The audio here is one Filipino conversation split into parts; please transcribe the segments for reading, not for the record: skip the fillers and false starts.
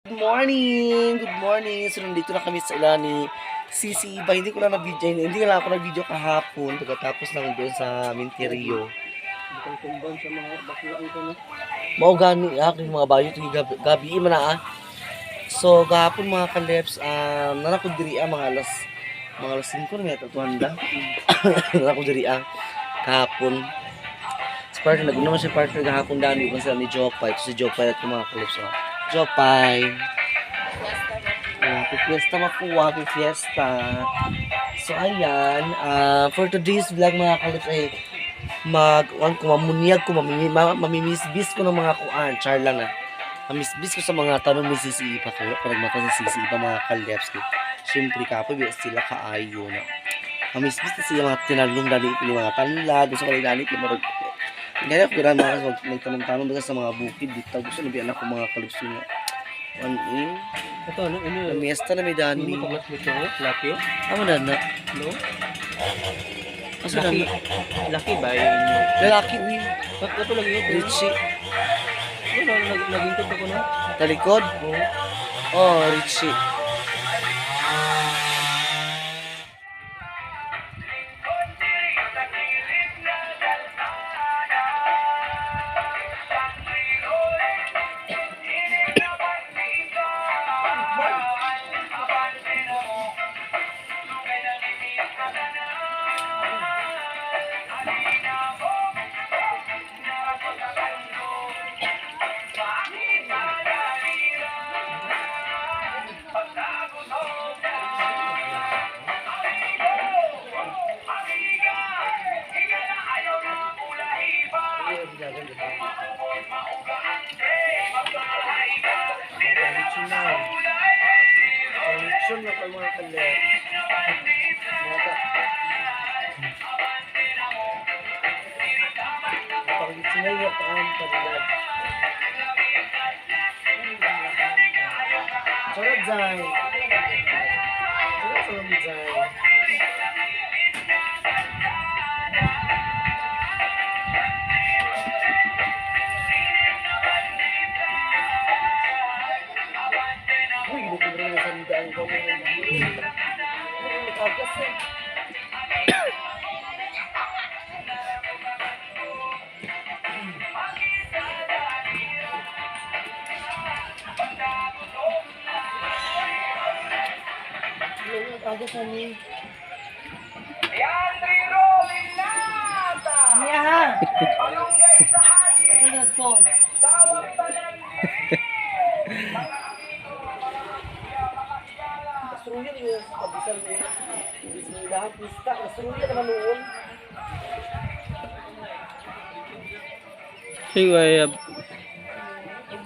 Good morning! Good morning! So, nandito na kami sa ila ni Sisi Iba. Hindi ko na ako na-video kahapon pagkatapos lang doon sa Minterio. Bukang tumban sa mga bakuan ko na. Mao gani aking mga bayo ito gabi man na. So, gahapon mga kaleps, nanakod diri mga alas 5 na may tatuhanda. Nanakod diri kahapon. Sa partner, nag-una siya partner gahapon dami kung sila ni Jopay. Ito si Jopay at mga kaleps. Jopay. Happy fiesta makuha, happy fiesta. So ayan, for today's vlog mga kalips ay mamunyag ko, mamimisbis ko ng mga kuan, char lang na. Mamisbis ko sa mga tanong ni Sisi Ipa ko, parang mata si Sisi Ipa mga kalips. Siyempre kapoy, sila kaayo na. Mamisbis na sila mga tinalong dali ito mga tanla, gusto ko lang dali ito marag. Ganyan ako kira mga nagtanong-tanong basta sa mga bukid dito. Gusto nabiyan ako mga kalips nyo. Ito ano? Miesta na may dani. Hindi mo paglas mo ito? Lucky? Amo na na. No? Asa na na? Lucky ba yun? Lalaki, uy. Ito lagi yun. Richie. Ano? Naging ko ko na? Talikod? Oo. Oh, Richie. Connection na pag mga kalit. Connection na yung paan kalit. Charot dyan. Charot dyan. Uy, ginutubra na sa nidaan ko. Nakagas eh. Nakagas ni. Niya. Ano to? Nasuruyan yung kabisan mo. Bismillah, pista. Nasuruyan naman noon. Sigway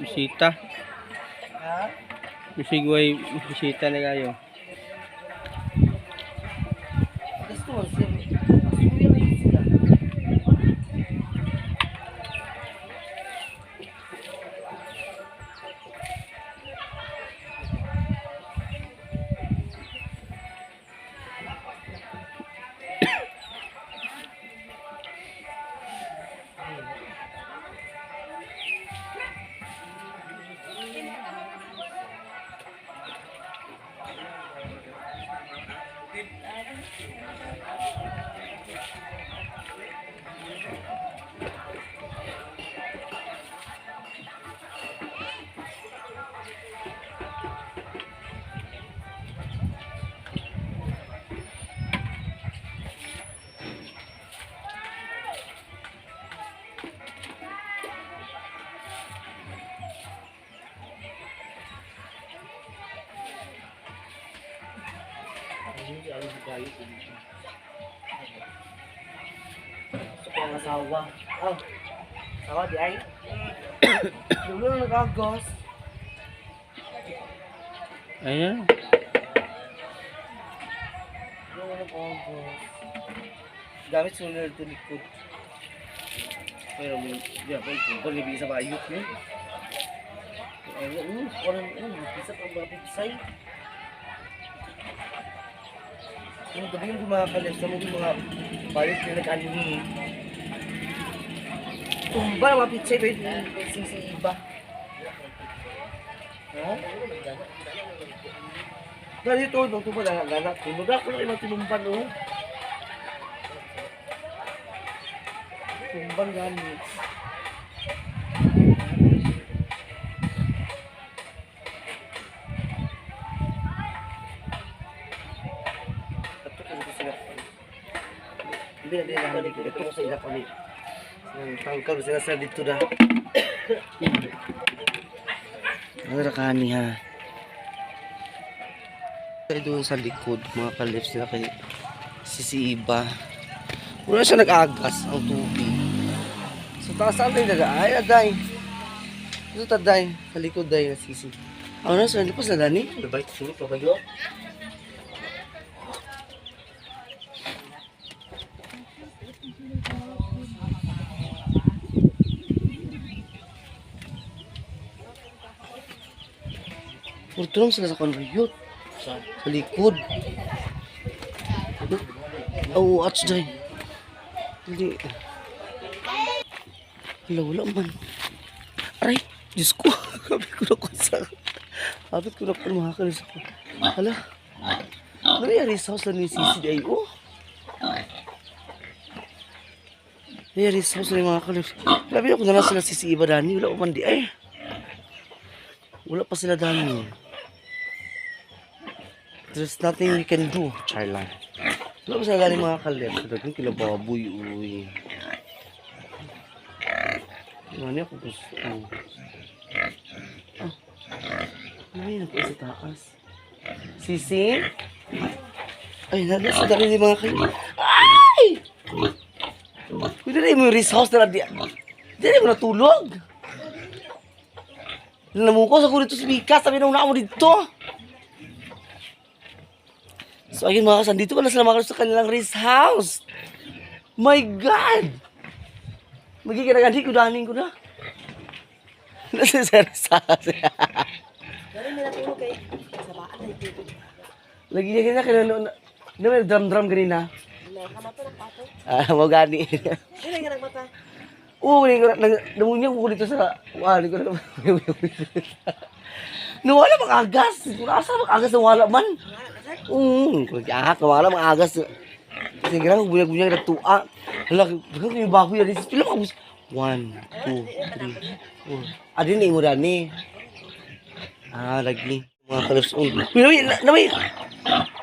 bisita. Ha? Sigway bisita na kayo. Gusto mo siya. Nasuruyan na yun sila. Gusto ko ang asawa. Asawa di ay? Dulo na nagagos. Ayan. Dulo na nagagos. Gamit sunar ito likod. Pero may kung libi sa bayot niya. Parang bisa pang mapitsay. Yung gabi yung gumakalit sa mga bayot na nag-anime. Tumba na mapitsay ba yung Sisi Iba. Ha? Ganito, nung tumo na ganak. Tunog ako na ibang tinumban, oh. Tumban gani. Hindi na din naman dito. Ito ko sa ilap kami. Tangkal sila sa dito na. Ano na kani ha? Kaya doon sa likod, mga kalips nila kay si Iba. Wala siya nag-agas ang tubig. So taas saan tayo ay aday. Ito taday, sa likod day na sisi. Ano na, sa lipas na dani? Labay, sulok pa kayo. Purtulong sila sa konrayot. Sa likod. Oo, at day. Hindi. Wala man. Aray, Diyos ko. Kapit ko na ko sa... Kapit ko na ko mga kalis ako. Hala. Nangyari sa house lang ni Sisi di ay, oh. Nangyari sa house lang mga kalis. Labi ako na lang sila Sisi Iba Dani. Wala pa man di ay. Wala pa sila Dani. There's nothing we can do, Charla. Wala pa sila Dani mga kalis. Dating kilababoy, uy. Ano ako gusto? Ah. Ay, naku sa taas. Sisi? Ay, nada sa dali mga kayo. Ay! Pwede na yung rest house na lang di. Di na mo natulog. Namukos ako dito sa Mika. Sabi na una mo dito. So, ayun mga kasan. Dito ka na sila mga sa kanilang rest house. My God! Magiging ko daning ko na. Nasa sa rest house. Dari may natulog kay sabaan na ito. Lagi niya ganyan. Kaya na may drum-drum ganina. Nakamatulog ng pato. Mau gani. Hindi nga nagmata. Oo, namunyan ko dito sa... Wala ko na... Nawala mang agas. Asa mang agas na wala man. Nawala mang agas. Kasi ganang bunyag-bunyag na tua. Hala, ganang yung bago yan. Pila mga bus. 1, 2, 3, 4. Adin na imo dani. Lagi. Mga kalaps.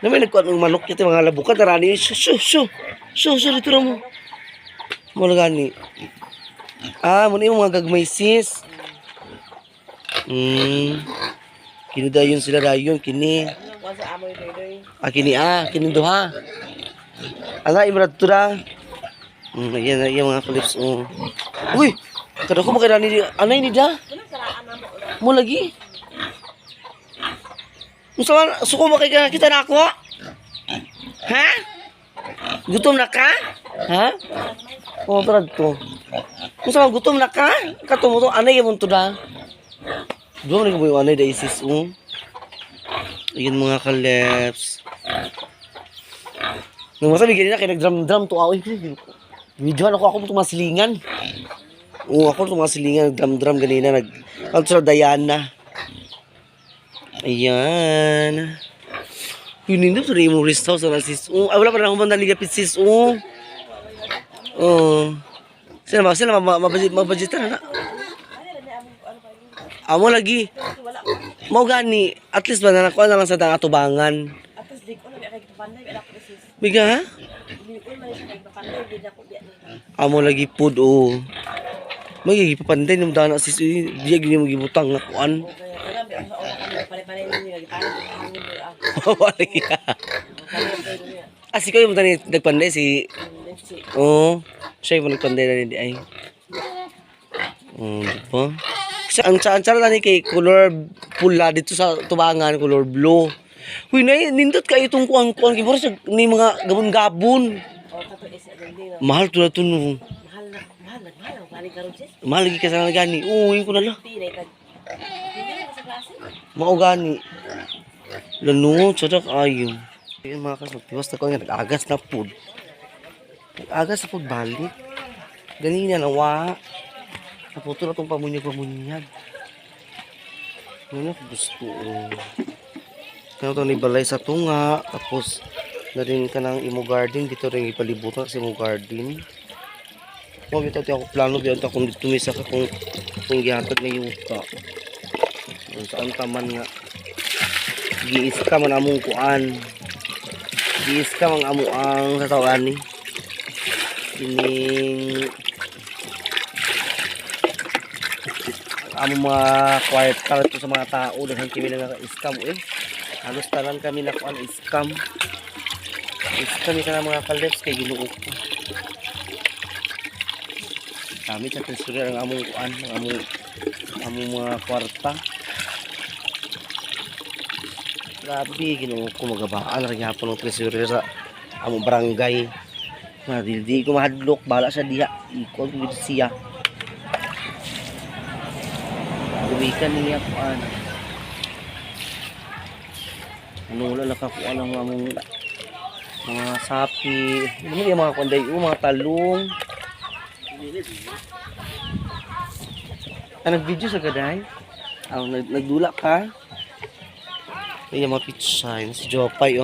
Namay nagkuhan ng manok kita mga labukan. Tarani. Shoo, dito na mo. Mga gani. Muna yung mga gagmay sis. Kini dayon sila dayon. Kini. Wasa amoy doy. Kini duha. Ala, imrad to da. Ayan mga kalips. Uy! Kada ko makita ni anay ni da. Mo lagi. Suko makikita na ako? Ha? Gutom na ka? Ha? Oh, tarad to. Kung gutom na ka? Kato mo to, anay yung to da. Doon rin ko yung anay da isis. Ayan mga kalips. Nung masabi ganyan na, kaya nag-drum to ako. Videohan ako tumasilingan. Oo, ako tumasilingan, nag-drum ganina. Ano sa Diana. Ayan. Yun hindi, sa rin mo rest house na sis. Wala pa na akong bandang ligapit sis. Sila mabudgetan na. Amo lagi. Mau gani. At least ba na nakuha na lang sa atubangan. Atas di ko na kay panday wala ko sis. Biga ha? Di ko man siya panday di na ko biya. Amo lagi pud Magigi papanday nung dana sis. Diya gini magibutang nga kuan. Kaya biya sa oras kami pare-pare ni nagitanan ang hangin Wala ka. Si ko yung nagpanday si... Siya yung nagpanday na hindi ay. Diba? Kasi ang tsara na ni kay color pula dito sa tubangan, color blue. Huy, nindot ka itong kuang-kuang. Kibura siya ni mga gabon-gabon. Mahal to na to no. Mahal. Balik karon sis. Mahal lagi ka sa nagani. Yun ko na lang. Pinay tag. Pinay sa klase. Maugani. Lalo, sadak ayo. Ayun mga kasok, tiwas na ko nga, nag-agas na food. Nag-agas na food balik. Ganina nawa. Naputo na itong pamunyag-pamunyag. Ano ko gusto? Kaya ito nibalay sa tunga. Tapos, na rin ka ng imo garden. Dito rin ipalibutan sa imo garden. Kung ito ako plano biyan ta kung dito misa ka kung gihatag na yuta. Kung saan taman nga. Giis ka man among kuan. Giis ka man amo ang satawan ni. Ining among mga kwarta to sa mga tao dahil kami na scam halos tanan kami na kuan scam kami ka na mga kaldeps kay Ginoo ko kami sa treasurer ang among kuan among mga kwarta grabe Ginoo ko magabaan ra gyapon ng treasurer sa among barangay na di ko mahadlok bala sa diha ikot gid siya Uwikan niya ko ano wala nakakuha ng mga sapi ano yung mga kunday mga talong nag-video sa gaday nagdula ka ay yung mga pitsay si Jopay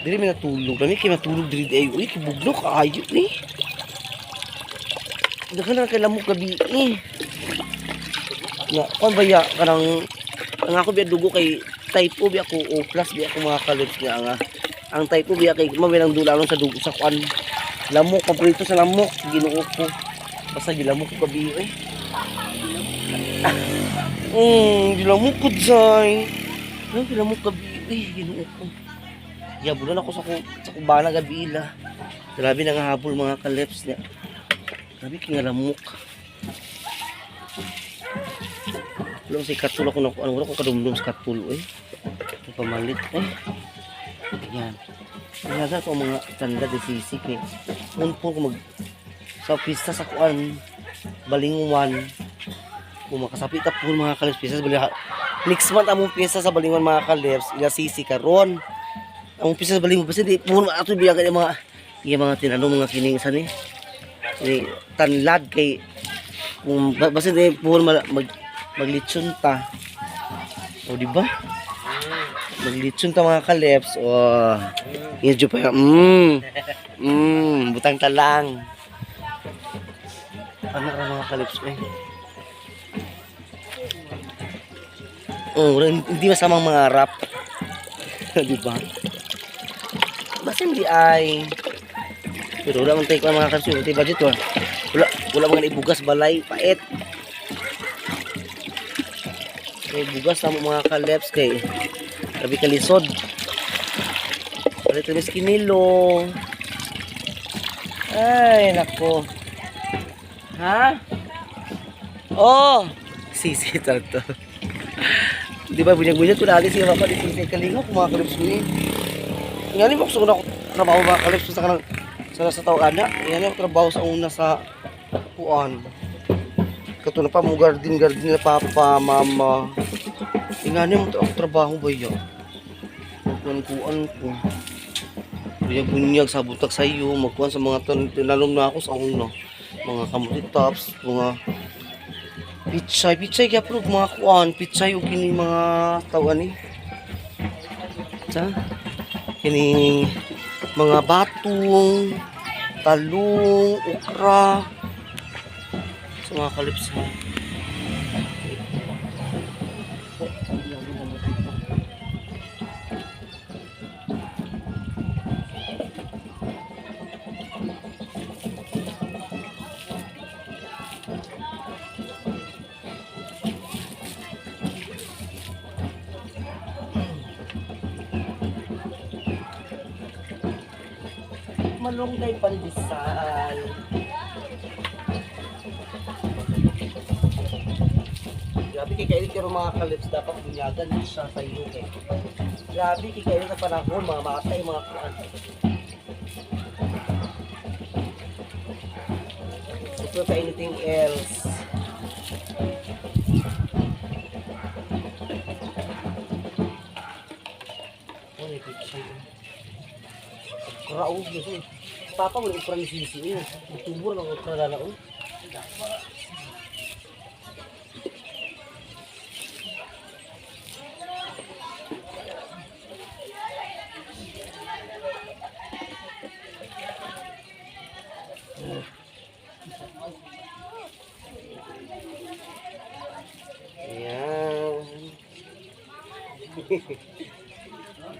dili may natulog kami kayo natulog dili ay uy kibuglok ayo daghan na kay lamok gabi na kon baya kanang ang ako biya dugo kay type O biya ko O plus biya ko mga kalibs niya ang type O biya kay mabilang dulalon sa dugo sa kuan lamok paborito sa lamok Ginoo ko basta gilamok ko gabi gilamok ko dyan gilamok gabi Ginoo ko yabulan ako sa kubana gabi ila grabe na nga habol mga kalibs niya grabe kingalamok wala si katul ako na wala ko kadumdum sa katul pamalit yan naga ko mga tanda de sisik unpo ko mag sa pista sa kuan balinguan kung makasapit ta po mga kalibs pista sa next month among pista sa balinguan mga kalibs ila sisik karon among pista sa balinguan kasi di po ato biya kay mga tinanong mga kining sa ni tanlad kay kung basta di po maglitsyon ta o diba maglitsyon ta mga kalibs medyo pa butang talang ano ka mga kalibs hindi masamang mga rap diba basta hindi ay pero wala mong take mga kalibs hindi budget wala mga ibugas balay pait may bugas na mga kalibs kay sabi kalisod palit na kinilo ay nako ha sisi tarto di ba bunyag-bunyag ko dali siya papa di sisi kalingo mga kalibs ko ngayon mo gusto ko na trabaho mga kalibs sa kanang sa tao ana yan yung trabaho sa una sa puan katulad pa mo garden na papa mama ingani mo ako trabaho ba yun magkuhan ko bunyag sa butak sa iyo magkuhan sa mga tinalom na ako sa una mga kamuti tops mga pichay kaya po mga kuhan pichay o kini mga tawagan kini mga batong talong okra sa mga kalibs malunggay pandesal grabe kay kayo kaya mga kalibs dapat bunyagan siya sa iyo grabe kay kayo sa panahon mga matay mga kuan ito sa anything else karaog gusto papa mo ukra ni sisi tubur ng ukra dala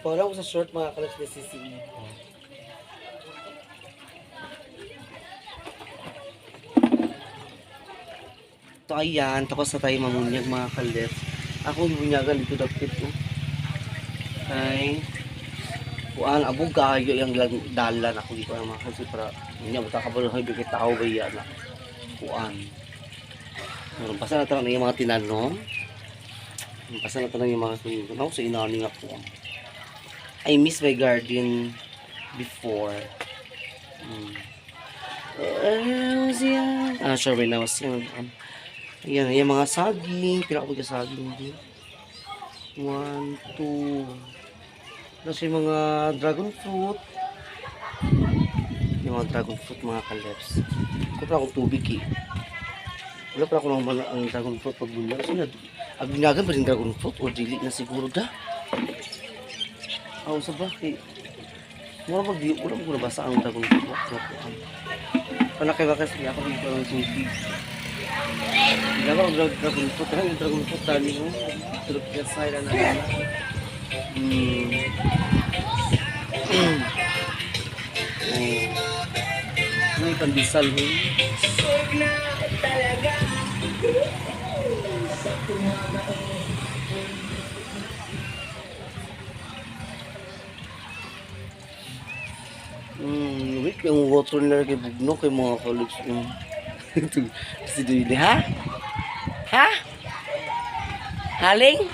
Wala ko sa short mga kalabs ni Sisi Ipa. So ayan, tapos na tayo mamunyag mga kalabs. Ako yung bunyagan dito dapit ko. Ay, kuan abog kayo yung dalan ako dito mga kalabs para niya magkakabaluhay bigay tao ba yan na kuan. Meron pa sana tanong yung mga tinanong. Pasa na tanong yung mga tinanong. Ako sa inani nga po. I miss my garden before. Sure by now. Ayan, yung mga saging. Pinakapag yung saging din. 1, 2. Tapos yung mga dragon fruit. Yung mga dragon fruit mga kalebs. Ako pa akong tubig eh. Wala pa ako naman ang dragon fruit pag bunya. Kasi ang binagan pa rin dragon fruit o dili na siguro da. Ako sa bakit. Wala ko nabasa ang dragon fruit. Panakay kasi ako dito ang tubig. Wala ko ang dragon fruit. Kaya yung dragon fruit tali mo. Tulog ka sa ila na. May pandesal mo. Wait, yung water nila kay Bugno kay mga colleagues mo. Si Duili, ha? Ha? Haling?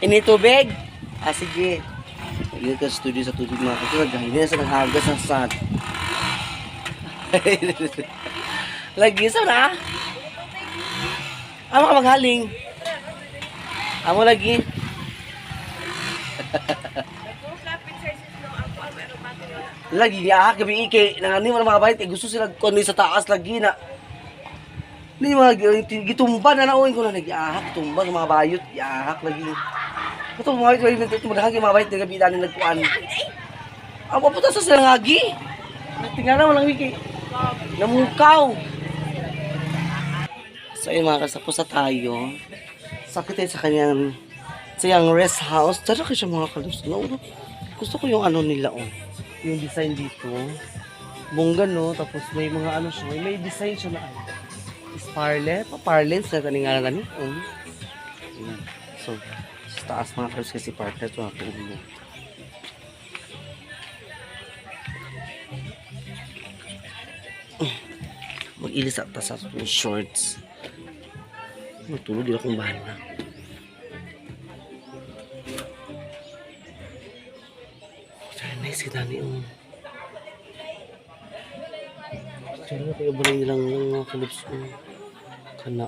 Ini tubig? Sige. Ingat ka sa studio sa tubig mga kapatid. Hindi na sa nanghagas ng sat. Lagi sa na? Amo ka maghaling? Amo lagi? Lagi ya gabi iki nang ani mga bayit gusto sila kuno sa taas lagi na ni mga gitumba na naoy ko na nag-ahak tumba sa mga bayot iahak lagi kato mga bayot ito madahagi mga bayit gabi dani nagkuan amo puta sa sila ngagi tingnan na lang wiki namukaw so yung mga kasapos sa tayo sakit tayo sa kanyang sa yung rest house tara kayo siya mga kalus gusto ko yung ano nila yung design dito bongga no tapos may mga ano siya may design siya na sparlet parlance na taninga na gani so sa taas mga kalus kasi parlet so ako ulo mag-ilis at sa shorts matulog din akong bana very nice kita ni Diyan na kayo ba nilang mga kalips ko kana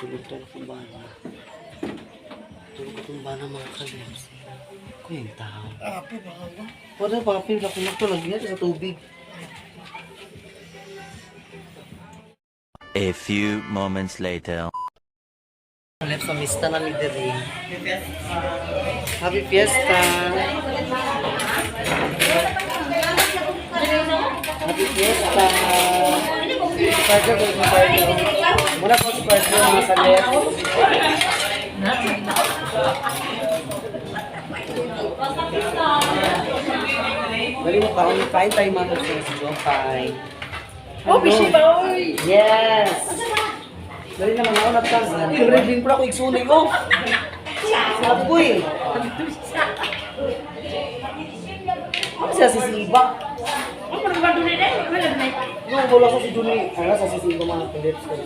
tulog tayo akong bana tulog akong bana mga kalips ko yung tao wala pa kapil na pinagtulag yan sa tubig. A few moments later. Left sa mista namin diri. Happy Fiesta! Happy Fiesta! Partner ko yung partner. Muna po si partner mga kalit. Dali mo kain tayo mga sa Jopay. Oh, bishi ba, oy? Yes! Dali naman ako nagtang. Ring pa ako igsunay ko. Sabi ko eh. Ano siya si Siba? Ano pa naman doon eh? Ano lang na? Yung bola ko si Juni. Ano sa si Siba mga kalips ko.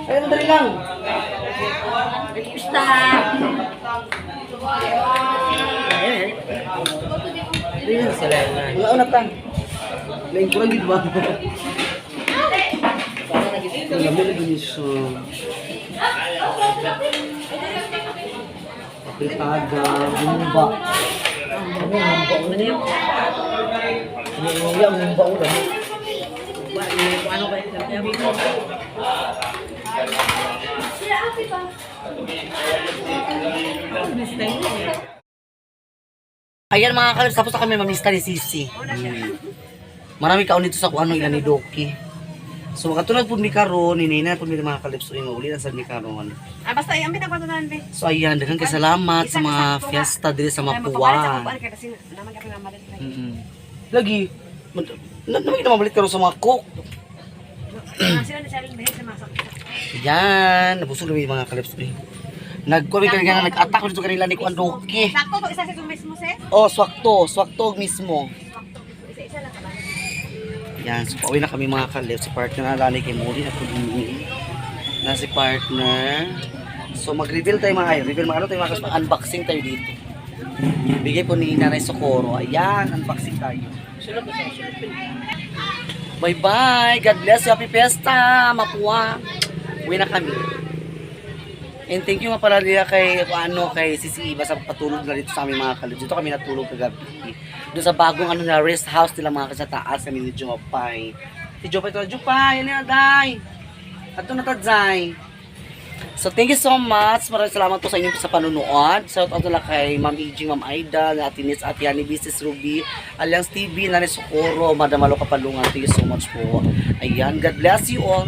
Ayun, dali lang. Pista! Dali lang sila. Wala ko nagtang. Lain ko lang dito ba? Ang lamig na din siya. Apritaga, bumba. Ano yung bumba ko na yun? Yung bumba ko na yun. Ano ba yung Ayan mga kalabs, tapos na kami mamista ni Sisi. Marami kaon dito sa kung ano ilan ni Doki. So makatulad po mi karon, ninina po mi mga kalips uy mauli na sad mi karon. Basta ang bitang kwantunan, be. So ayan, daghang kay salamat sa mga fiesta diri sa Mapua. Kasi naman kami nga malit. Lagi naman na mabalik karon sa mga cook. Sila na challenge behave sa masak. Yan, nabusog na yung mga kalips uy. Nagkuwi ka nga nag-attack dito kanila ni Kuan Roque. Sakto to isa sa mismo, se. Oh, swakto mismo. Isa-isa lang ka. Yan, so pauwi na kami mga kalips. Si partner na lani kay Muli na pudini. Na si partner. So mag-reveal tayo mga reveal mga ano tayo mga kalips, unboxing tayo dito. Bigay po ni Nanay Socorro. Ayan, unboxing tayo. Bye-bye. God bless you. Happy Fiesta, Mapua. Uwi na kami. And thank you nga pala nila kay Sisi Iba sa patulog na dito sa aming mga kalips. Dito kami natulog kagabi. Doon sa bagong na rest house nila mga sa taas kami ni Jopay. Si Jopay to, Jopay, yan na day. Ato na tadzay. So thank you so much. Maraming salamat po sa inyo sa panunood. Shout out nila kay Ma'am Ijing, Ma'am Aida, Ate Nis, Ate Yani Business Ruby, Alliance TV, Nanay Socorro, Madam Alo Kapalungan. Thank you so much po. Ayan, God bless you all.